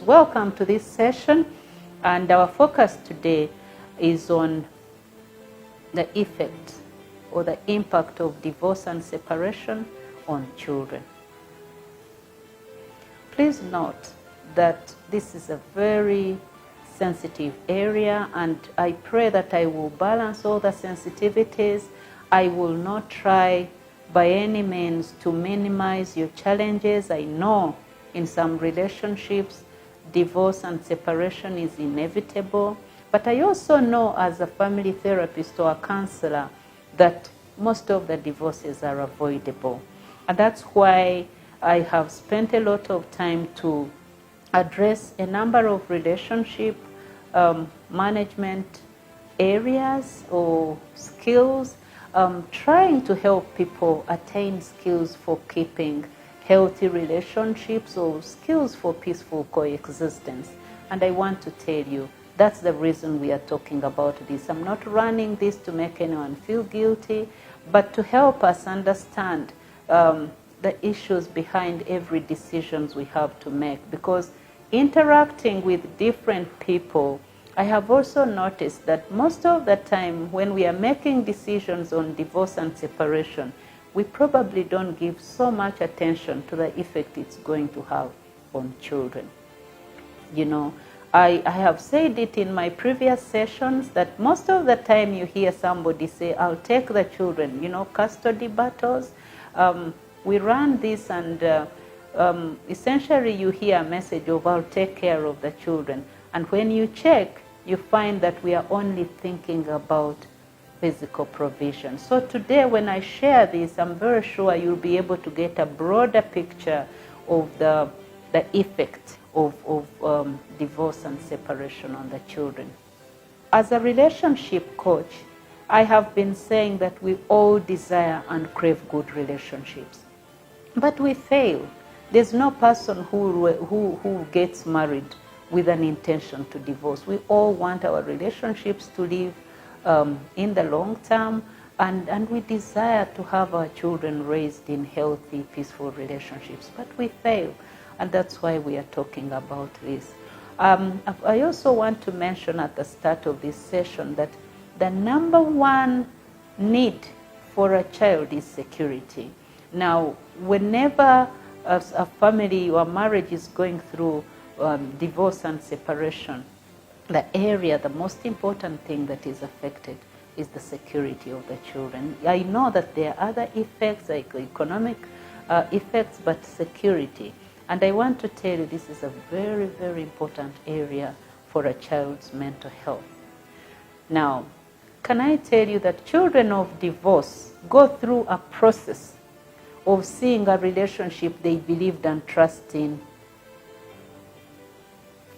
Welcome to this session, and our focus today is on the effect or the impact of divorce and separation on children. Please note that this is a very sensitive area, and I pray that I will balance all the sensitivities. I will not try by any means to minimize your challenges. I know in some relationships, divorce and separation is inevitable, but I also know as a family therapist or a counselor that most of the divorces are avoidable. And that's why I have spent a lot of time to address a number of relationship management areas or skills, trying to help people attain skills for keeping healthy relationships or skills for peaceful coexistence. And I want to tell you, that's the reason we are talking about this. I'm not running this to make anyone feel guilty, but to help us understand the issues behind every decisions we have to make. Because interacting with different people, I have also noticed that most of the time when we are making decisions on divorce and separation, we probably don't give so much attention to the effect it's going to have on children. You know, I have said it in my previous sessions that most of the time you hear somebody say, I'll take the children, you know, custody battles. We run this and essentially you hear a message of I'll take care of the children. And when you check, you find that we are only thinking about physical provision. So today when I share this, I'm very sure you'll be able to get a broader picture of the effect of divorce and separation on the children. As a relationship coach, I have been saying that we all desire and crave good relationships, but we fail. There's no person who gets married with an intention to divorce. We all want our relationships to live in the long term, and we desire to have our children raised in healthy, peaceful relationships, but we fail, and that's why we are talking about this. I also want to mention at the start of this session that the number one need for a child is security. Now, whenever a family or marriage is going through divorce and separation, the most important thing that is affected is the security of the children. I know that there are other effects like economic effects, but security. And I want to tell you this is a very, very important area for a child's mental health. Now, can I tell you that children of divorce go through a process of seeing a relationship they believed and trusted in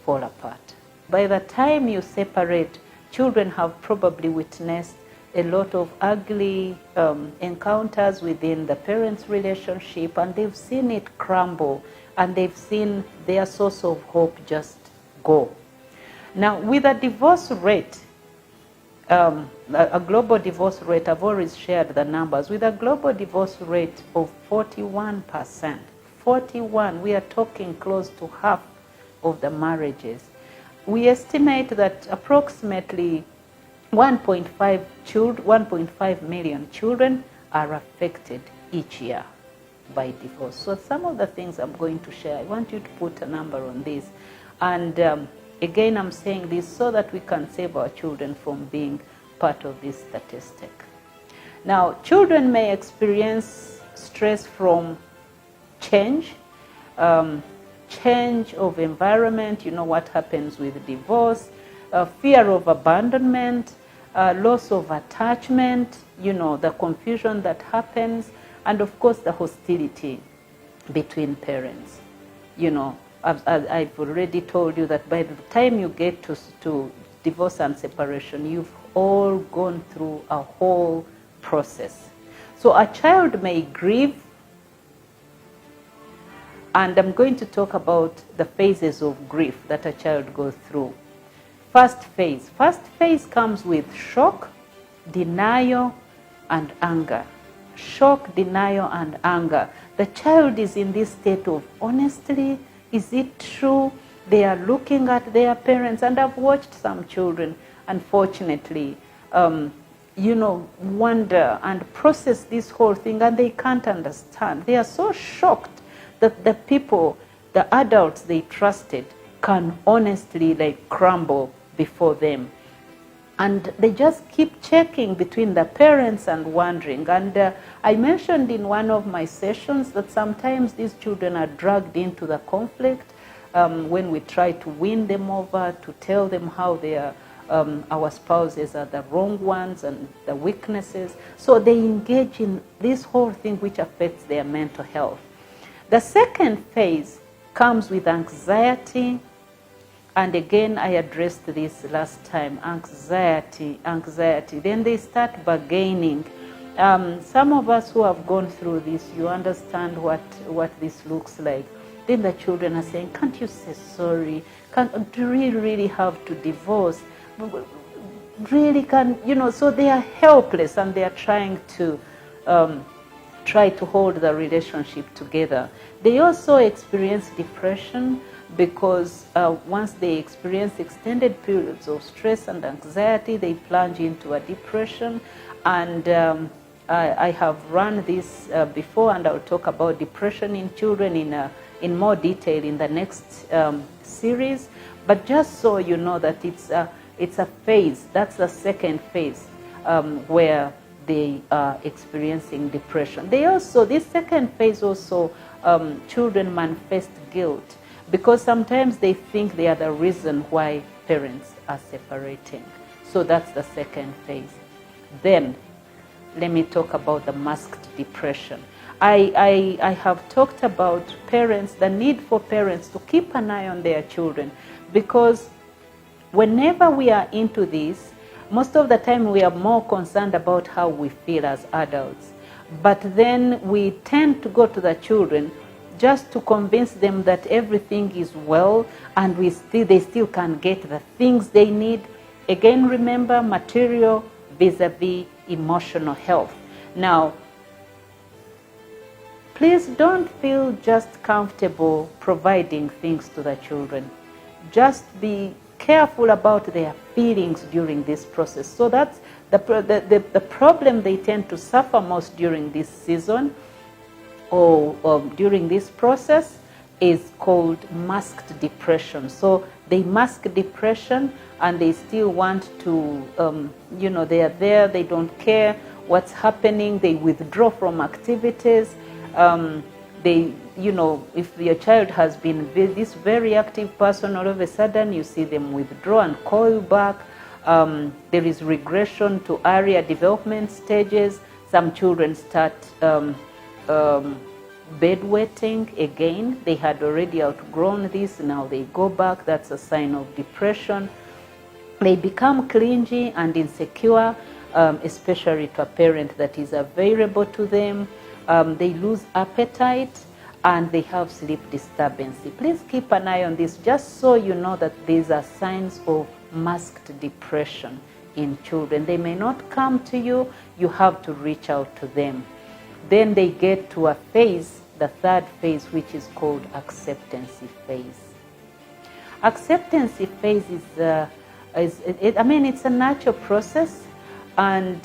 fall apart. By the time you separate, children have probably witnessed a lot of ugly encounters within the parents' relationship, and they've seen it crumble, and they've seen their source of hope just go. Now, with a divorce rate, a global divorce rate, I've always shared the numbers, with a global divorce rate of 41%, 41, we are talking close to half of the marriages. We estimate that approximately 1.5 million children are affected each year by divorce. So some of the things I'm going to share, I want you to put a number on this. And again, I'm saying this so that we can save our children from being part of this statistic. Now, children may experience stress from change, change of environment, you know what happens with divorce, fear of abandonment, loss of attachment, you know, the confusion that happens, and of course the hostility between parents. You know, I've already told you that by the time you get to divorce and separation, you've all gone through a whole process. So a child may grieve, and I'm going to talk about the phases of grief that a child goes through. First phase. First phase comes with shock, denial, and anger. Shock, denial, and anger. The child is in this state of, honestly, is it true? They are looking at their parents, and I've watched some children, unfortunately, wonder and process this whole thing, and they can't understand. They are so shocked that the adults they trusted can honestly crumble before them. And they just keep checking between the parents and wondering. And I mentioned in one of my sessions that sometimes these children are dragged into the conflict when we try to win them over, to tell them how our spouses are the wrong ones and the weaknesses. So they engage in this whole thing which affects their mental health. The second phase comes with anxiety. And again, I addressed this last time, anxiety. Then they start bargaining. Some of us who have gone through this, you understand what this looks like. Then the children are saying, can't you say sorry? Do we really have to divorce? Really so they are helpless, and they are trying to hold the relationship together. They also experience depression, because once they experience extended periods of stress and anxiety, they plunge into a depression. And I have run this before, and I'll talk about depression in children in more detail in the next series. But just so you know that it's a phase. That's the second phase where they are experiencing depression. This second phase also, children manifest guilt, because sometimes they think they are the reason why parents are separating. So that's the second phase. Then, let me talk about the masked depression. I have talked about parents, the need for parents to keep an eye on their children, because whenever we are into this, most of the time we are more concerned about how we feel as adults. But then we tend to go to the children just to convince them that everything is well, and they still can get the things they need. Again, remember, material vis-a-vis emotional health. Now, please don't feel just comfortable providing things to the children. Just be careful about their feelings during this process. So that's the problem they tend to suffer most during this season, or during this process, is called masked depression. So they mask depression, and they still want to, they are there, they don't care what's happening, they withdraw from activities. If your child has been this very active person, all of a sudden you see them withdraw and call you back. There is regression to area development stages. Some children start bedwetting again. They had already outgrown this, now they go back. That's a sign of depression. They become clingy and insecure, especially to a parent that is available to them. They lose appetite, and they have sleep disturbance. Please keep an eye on this, just so you know that these are signs of masked depression in children. They may not come to you, you have to reach out to them. Then they get to a phase, the third phase, which is called acceptance phase. Acceptance phase it's a natural process, and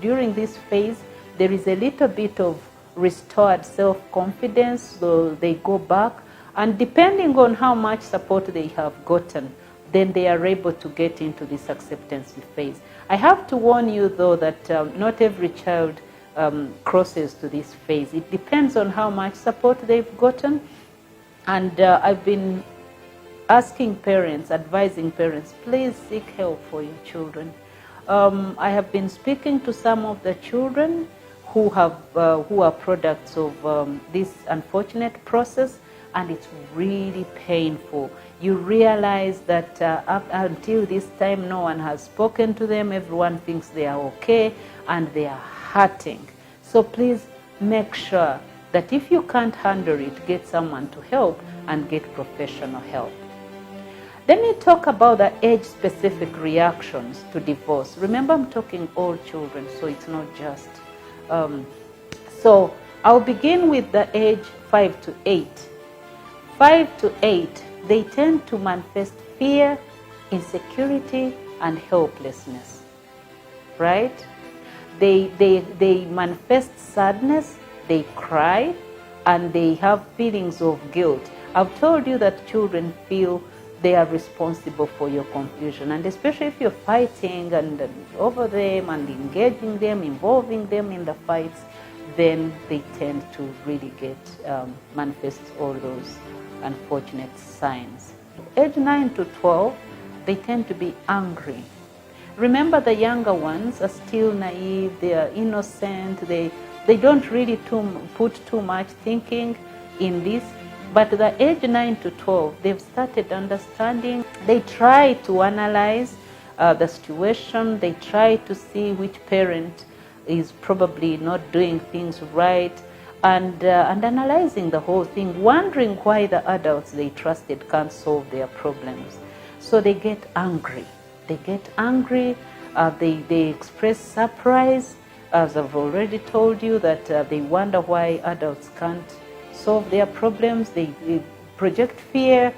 during this phase, there is a little bit of restored self-confidence, so they go back, and depending on how much support they have gotten, then they are able to get into this acceptance phase. I have to warn you, though, that not every child crosses to this phase. It depends on how much support they've gotten, and I've been asking parents, advising parents, please seek help for your children. I have been speaking to some of the children who are products of this unfortunate process, and it's really painful. You realize that up until this time, no one has spoken to them. Everyone thinks they are okay, and they are hurting. So please make sure that if you can't handle it, get someone to help and get professional help. Let me talk about the age-specific reactions to divorce. Remember, I'm talking all children, so it's not just. So I'll begin with the age 5 to 8. 5 to 8, they tend to manifest fear, insecurity, and helplessness, right? They manifest sadness, they cry, and they have feelings of guilt. I've told you that children feel they are responsible for your confusion, and especially if you're fighting and over them and engaging them, involving them in the fights, then they tend to really get manifest all those unfortunate signs. Age 9 to 12, they tend to be angry. Remember, the younger ones are still naive, they are innocent, they don't really put too much thinking in this. But the age 9 to 12, they've started understanding. They try to analyze the situation. They try to see which parent is probably not doing things right, and analyzing the whole thing, wondering why the adults they trusted can't solve their problems. So they get angry. They get angry. They express surprise, as I've already told you, that they wonder why adults can't solve their problems. They project fear.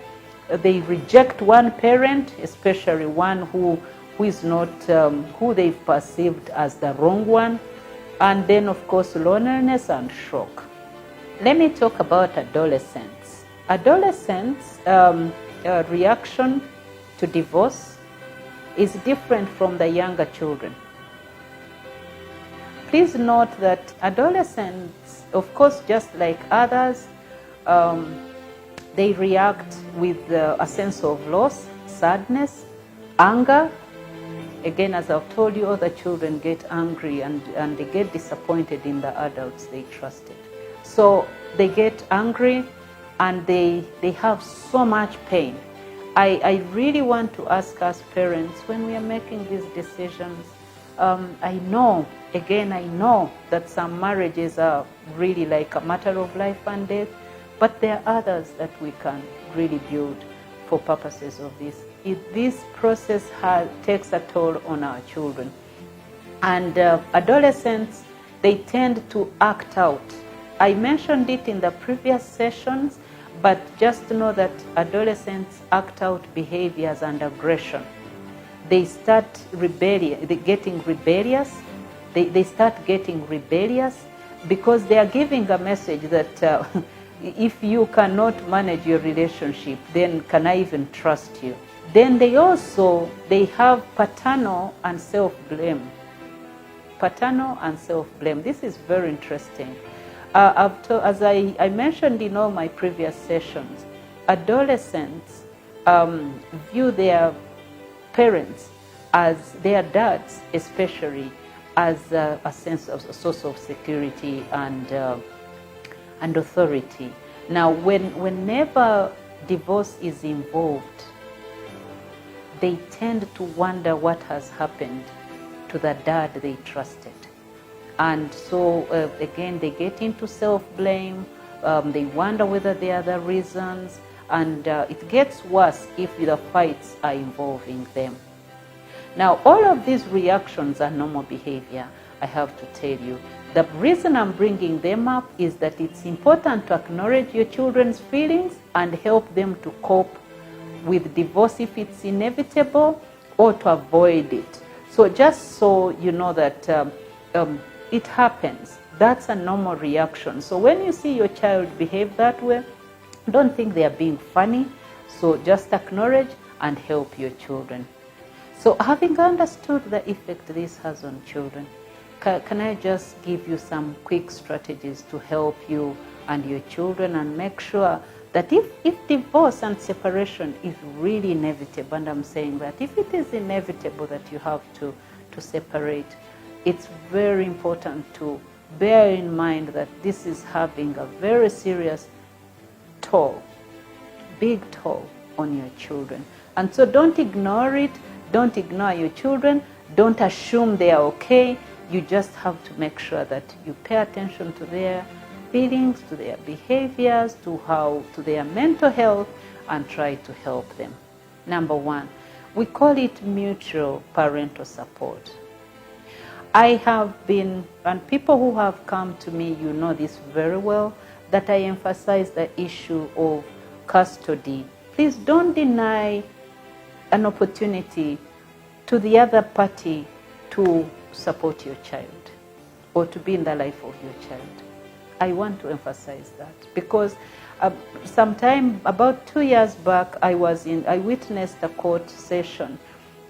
They reject one parent, especially one who is not who they've perceived as the wrong one. And then, of course, loneliness and shock. Let me talk about adolescents. Adolescents' reaction to divorce is different from the younger children. Please note that adolescents, of course, just like others, they react with a sense of loss, sadness, anger. Again, as I've told you, other children get angry and they get disappointed in the adults they trusted. So they get angry and they have so much pain. I really want to ask us parents, when we are making these decisions, I know that some marriages are really like a matter of life and death, but there are others that we can really build for purposes of this. This process takes a toll on our children. And adolescents, they tend to act out. I mentioned it in the previous sessions, but just know that adolescents act out behaviors and aggression. They start getting rebellious. They start getting rebellious because they are giving a message that if you cannot manage your relationship, then can I even trust you? Then they have paternal and self-blame. Paternal and self-blame. This is very interesting. As I mentioned in all my previous sessions, adolescents view their parents, as their dads especially, as a source of security and authority. Now, whenever divorce is involved, they tend to wonder what has happened to the dad they trusted. And so, again, they get into self-blame. They wonder whether they are the reasons. And it gets worse if the fights are involving them. Now, all of these reactions are normal behavior, I have to tell you. The reason I'm bringing them up is that it's important to acknowledge your children's feelings and help them to cope with divorce if it's inevitable, or to avoid it. So just so you know that it happens. That's a normal reaction. So when you see your child behave that way, don't think they are being funny. So just acknowledge and help your children. So having understood the effect this has on children, can I just give you some quick strategies to help you and your children and make sure that if divorce and separation is really inevitable, and I'm saying that if it is inevitable that you have to separate, it's very important to bear in mind that this is having a very serious toll, big toll on your children. And so don't ignore it. Don't ignore your children. Don't assume they are okay. You just have to make sure that you pay attention to their feelings, to their behaviors, to their mental health, and try to help them. Number one, we call it mutual parental support. I have been, and people who have come to me, you know this very well, that I emphasize the issue of custody, please don't deny an opportunity to the other party to support your child or to be in the life of your child. I want to emphasize that because sometime about 2 years back, I witnessed a court session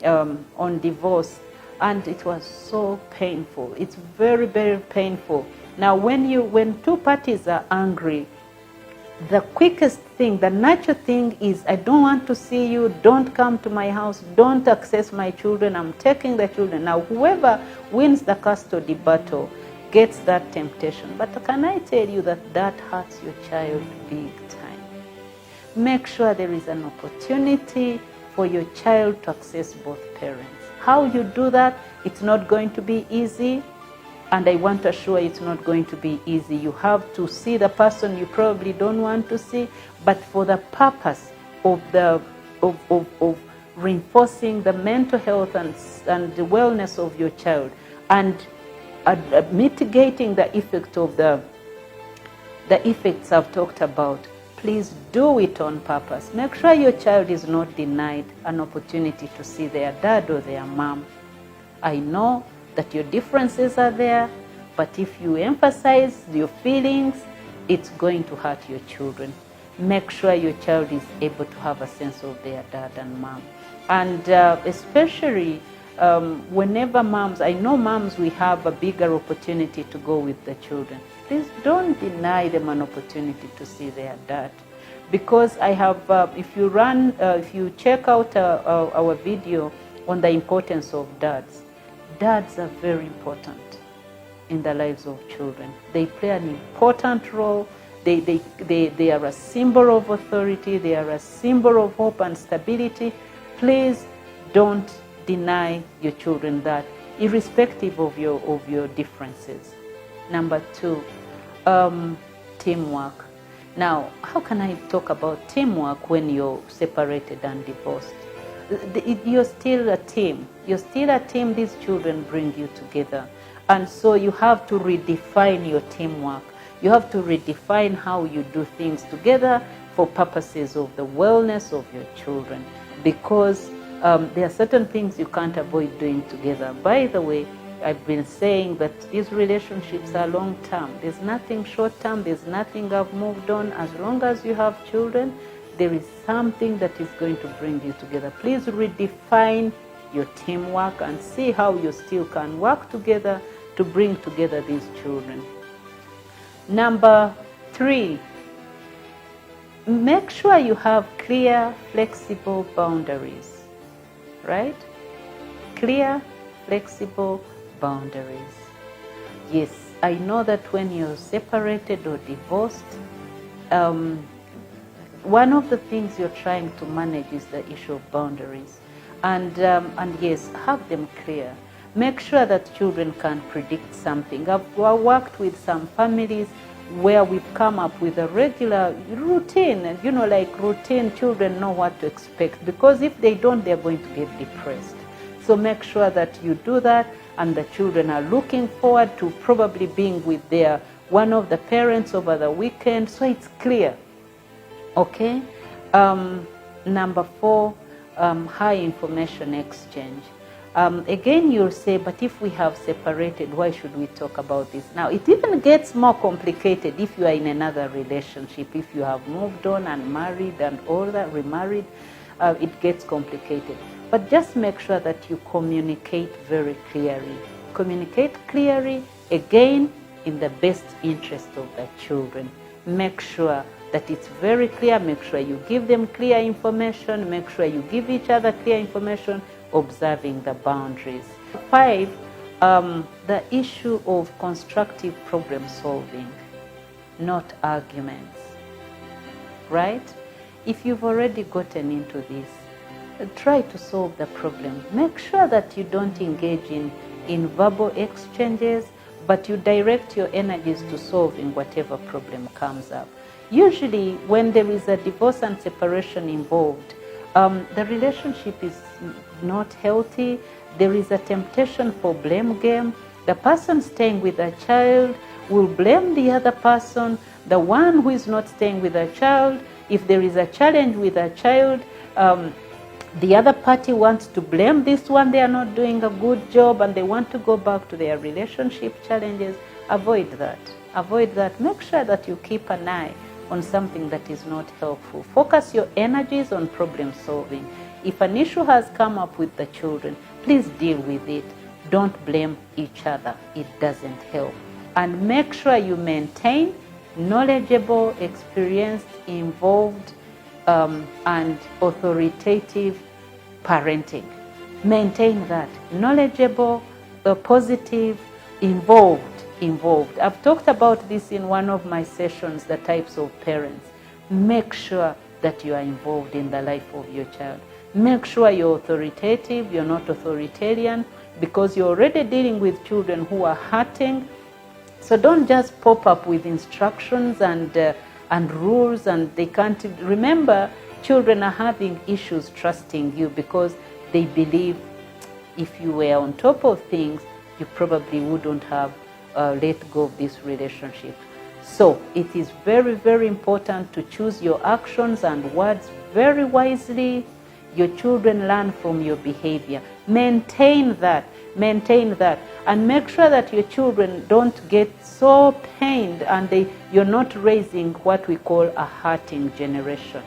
on divorce, and it was so painful. It's very, very painful. Now, when two parties are angry, the quickest thing, the natural thing is, I don't want to see you, don't come to my house, don't access my children, I'm taking the children. Now, whoever wins the custody battle gets that temptation. But can I tell you that hurts your child big time? Make sure there is an opportunity for your child to access both parents. How you do that, it's not going to be easy. And I want to assure you it's not going to be easy. You have to see the person you probably don't want to see, but for the purpose of reinforcing the mental health and the wellness of your child, and mitigating the effect of the effects I've talked about, please do it on purpose. Make sure your child is not denied an opportunity to see their dad or their mom. I know that your differences are there, but if you emphasize your feelings, it's going to hurt your children. Make sure your child is able to have a sense of their dad and mom. And especially whenever moms, I know moms, we have a bigger opportunity to go with the children. Please don't deny them an opportunity to see their dad. Because I have, if you check out our video on the importance of dads, dads are very important in the lives of children. They play an important role. They are a symbol of authority. They are a symbol of hope and stability. Please don't deny your children that, irrespective of your differences. Number 2, teamwork. Now, how can I talk about teamwork when you're separated and divorced? You're still a team. You're still a team. These children bring you together. And so you have to redefine your teamwork. You have to redefine how you do things together for purposes of the wellness of your children. Because there are certain things you can't avoid doing together. By the way, I've been saying that these relationships are long-term. There's nothing short-term. There's nothing I've moved on. As long as you have children, there is something that is going to bring you together. Please redefine your teamwork and see how you still can work together to bring together these children. Number 3, make sure you have clear, flexible boundaries, right? Clear, flexible boundaries. Yes, I know that when you're separated or divorced, one of the things you're trying to manage is the issue of boundaries. And yes, have them clear. Make sure that children can predict something. I've worked with some families where we've come up with a regular routine, and like routine, children know what to expect, because if they don't, they're going to get depressed. So make sure that you do that, and the children are looking forward to probably being with one of the parents over the weekend, so it's clear. Okay? Number 4, high information exchange. Again, you'll say, but if we have separated, why should we talk about this now? It even gets more complicated if you are in another relationship. If you have moved on and married and all that, remarried, it gets complicated. But just make sure that you communicate very clearly. Communicate clearly, again, in the best interest of the children. Make sure that it's very clear. Make sure you give them clear information. Make sure you give each other clear information, observing the boundaries. 5, the issue of constructive problem solving, not arguments, right? If you've already gotten into this, try to solve the problem. Make sure that you don't engage in verbal exchanges, but you direct your energies to solving whatever problem comes up. Usually, when there is a divorce and separation involved, the relationship is not healthy. There is a temptation for blame game. The person staying with a child will blame the other person. The one who is not staying with a child If there is a challenge with a child, the other party wants to blame this one, they are not doing a good job, and they want to go back to their relationship challenges, avoid that. Avoid that. Make sure that you keep an eye on something that is not helpful. Focus your energies on problem solving. If an issue has come up with the children, please deal with it. Don't blame each other. It doesn't help. And make sure you maintain knowledgeable, experienced, involved, and authoritative parenting. Maintain that. Knowledgeable, positive, involved. I've talked about this in one of my sessions, the types of parents. Make sure that you are involved in the life of your child. Make sure you're authoritative, you're not authoritarian, because you're already dealing with children who are hurting. So don't just pop up with instructions and rules, and they can't. Remember, children are having issues trusting you because they believe if you were on top of things, you probably wouldn't have let go of this relationship. So it is very, very important to choose your actions and words very wisely. Your children learn from your behavior. Maintain that, and make sure that your children don't get so pained and you're not raising what we call a hurting generation.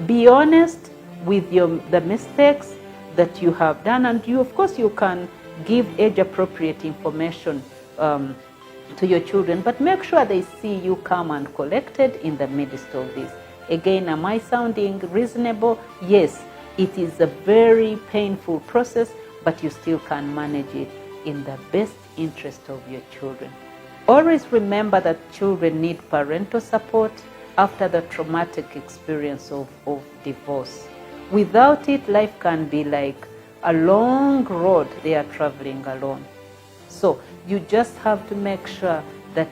Be honest with the mistakes that you have done, and of course you can give age-appropriate information to your children, but make sure they see you calm and collected in the midst of this. Again, am I sounding reasonable? Yes, it is a very painful process, but you still can manage it in the best interest of your children. Always remember that children need parental support after the traumatic experience of divorce. Without it, life can be like a long road they are traveling alone. So you just have to make sure that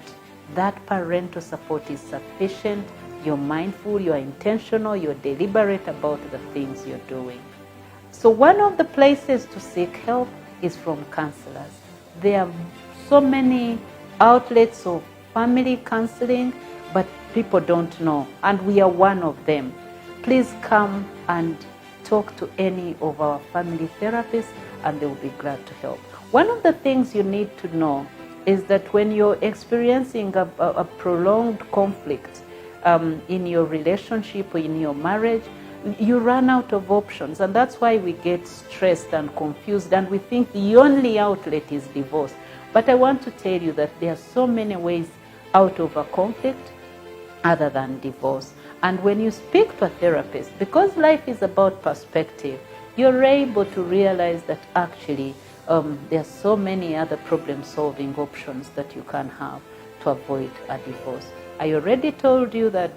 that parental support is sufficient. You're mindful, you're intentional, you're deliberate about the things you're doing. So one of the places to seek help is from counselors. There are so many outlets of family counseling, but people don't know, and we are one of them. Please come and talk to any of our family therapists, and they will be glad to help. One of the things you need to know is that when you're experiencing a prolonged conflict in your relationship or in your marriage, you run out of options, and that's why we get stressed and confused, and we think the only outlet is divorce. But I want to tell you that there are so many ways out of a conflict other than divorce. And when you speak to a therapist, because life is about perspective, you're able to realize that actually there are so many other problem-solving options that you can have to avoid a divorce. I already told you that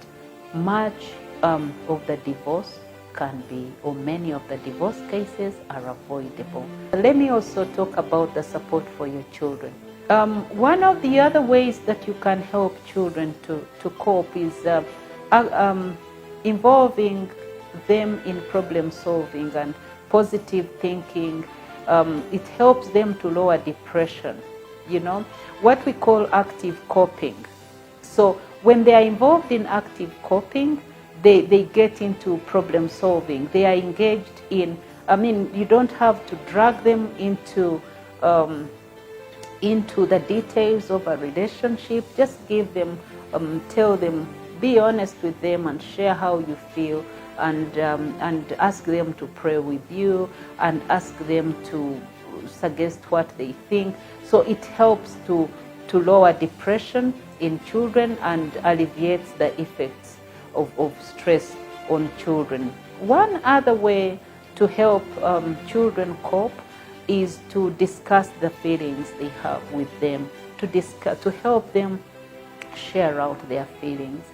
much of the divorce can be, or many of the divorce cases are avoidable. Let me also talk about the support for your children. One of the other ways that you can help children to cope is involving them in problem solving and positive thinking. It helps them to lower depression, what we call active coping. So when they are involved in active coping, they get into problem solving. They are engaged in, you don't have to drag them into the details of a relationship. Just give them, tell them, be honest with them and share how you feel, and ask them to pray with you and ask them to suggest what they think. So it helps to lower depression in children and alleviates the effects of stress on children. One other way to help children cope is to discuss the feelings they have with them, to help them share out their feelings.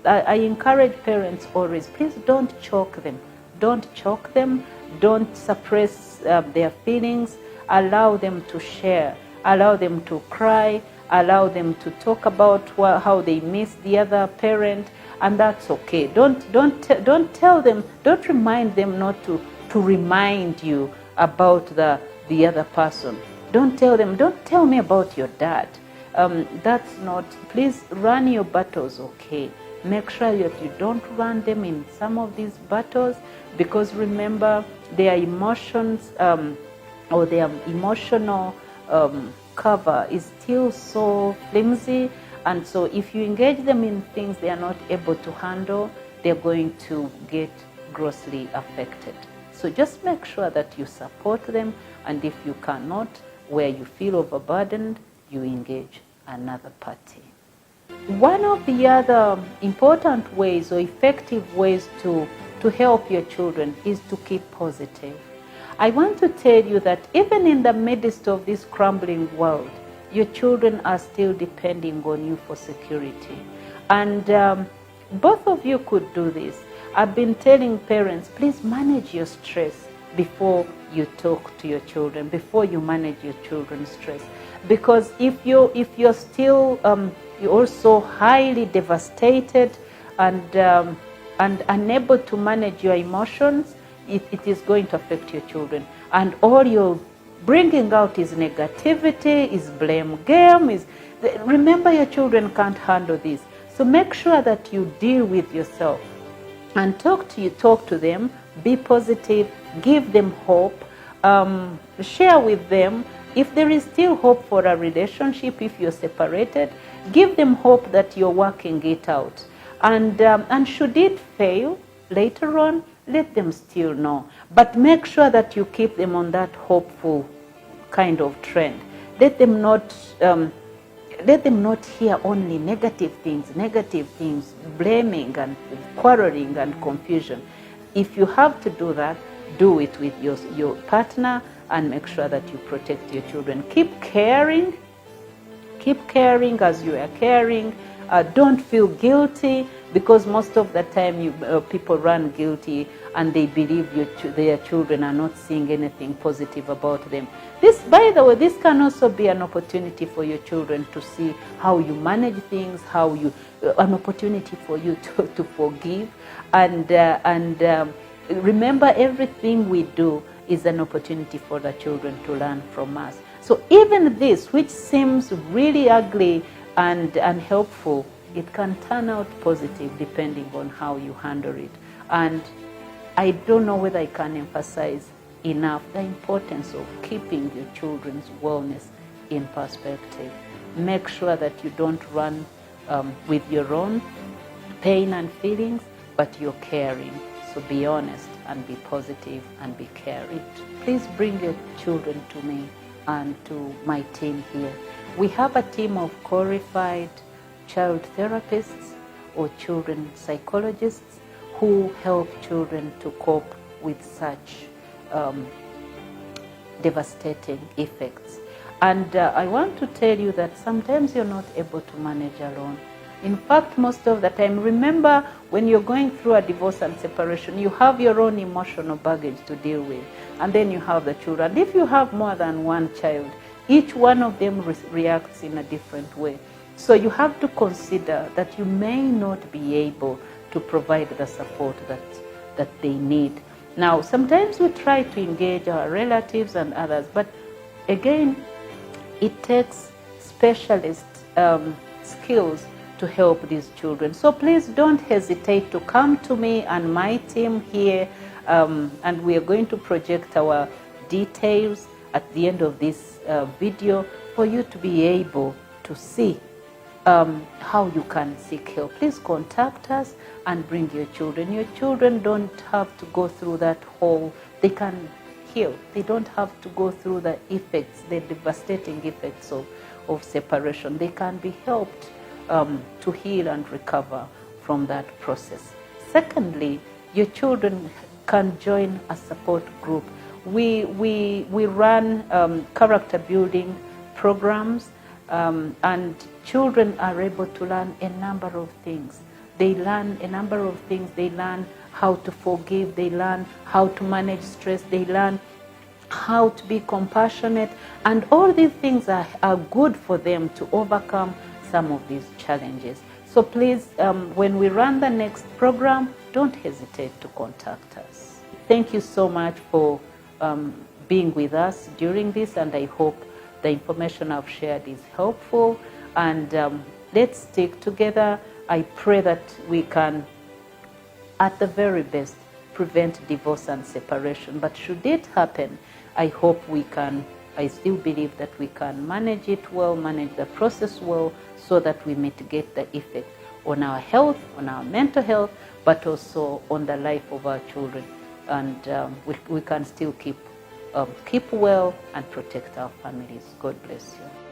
I encourage parents always, please don't choke them. Don't suppress their feelings. Allow them to share. Allow them to cry. Allow them to talk about how they miss the other parent, and that's okay. Don't tell them. Don't remind them not to remind you about the other person. Don't tell them. Don't tell me about your dad. That's not. Please run your battles, okay? Make sure that you don't run them in some of these battles, because remember, their emotions or their emotional cover is still so flimsy. And so if you engage them in things they are not able to handle, they're going to get grossly affected. So just make sure that you support them, and if you cannot, where you feel overburdened, you engage another party. One of the other important ways or effective ways to help your children is to keep positive. I want to tell you that even in the midst of this crumbling world, your children are still depending on you for security. And both of you could do this. I've been telling parents, please manage your stress before you talk to your children, before you manage your children's stress. Because if you're still you're also highly devastated and unable to manage your emotions, it is going to affect your children. And all you're bringing out is negativity, is blame game. Remember, your children can't handle this. So make sure that you deal with yourself and talk to them, be positive, give them hope, share with them. If there is still hope for a relationship, if you're separated, give them hope that you're working it out. And should it fail later on, let them still know. But make sure that you keep them on that hopeful kind of trend. Let them not hear only negative things, blaming and quarreling and confusion. If you have to do that, do it with your partner, and make sure that you protect your children. Keep caring as you are caring. Don't feel guilty, because most of the time people run guilty and they believe their children are not seeing anything positive about them. This, by the way, this can also be an opportunity for your children to see how you manage things, an opportunity for you to forgive. And remember, everything we do is an opportunity for the children to learn from us. So even this, which seems really ugly and unhelpful, it can turn out positive depending on how you handle it. And I don't know whether I can emphasize enough the importance of keeping your children's wellness in perspective. Make sure that you don't run with your own pain and feelings, but you're caring. So be honest and be positive and be caring. Please bring your children to me and to my team here. We have a team of qualified child therapists or children psychologists who help children to cope with such devastating effects. And I want to tell you that sometimes you're not able to manage alone. In fact, most of the time, remember, when you're going through a divorce and separation, you have your own emotional baggage to deal with, and then you have the children. If you have more than one child, each one of them reacts in a different way. So you have to consider that you may not be able to provide the support that they need. Now, sometimes we try to engage our relatives and others, but again, it takes specialist skills to help these children. So please don't hesitate to come to me and my team here, and we are going to project our details at the end of this video for you to be able to see how you can seek help. Please contact us and bring your children. Your children don't have to go through that whole, they can heal. They don't have to go through the effects, the devastating effects of separation. They can be helped to heal and recover from that process. Secondly, your children can join a support group. We run character building programs, and children are able to learn a number of things. They learn a number of things. They learn how to forgive. They learn how to manage stress. They learn how to be compassionate. And all these things are good for them to overcome some of these challenges. So please, when we run the next program, don't hesitate to contact us. Thank you so much for being with us during this, and I hope the information I've shared is helpful. And let's stick together I pray that we can, at the very best, prevent divorce and separation. But should it happen, I hope we can, I still believe that we can manage it well, manage the process well, so that we mitigate the effect on our health, on our mental health, but also on the life of our children. And we can still keep well and protect our families. God bless you.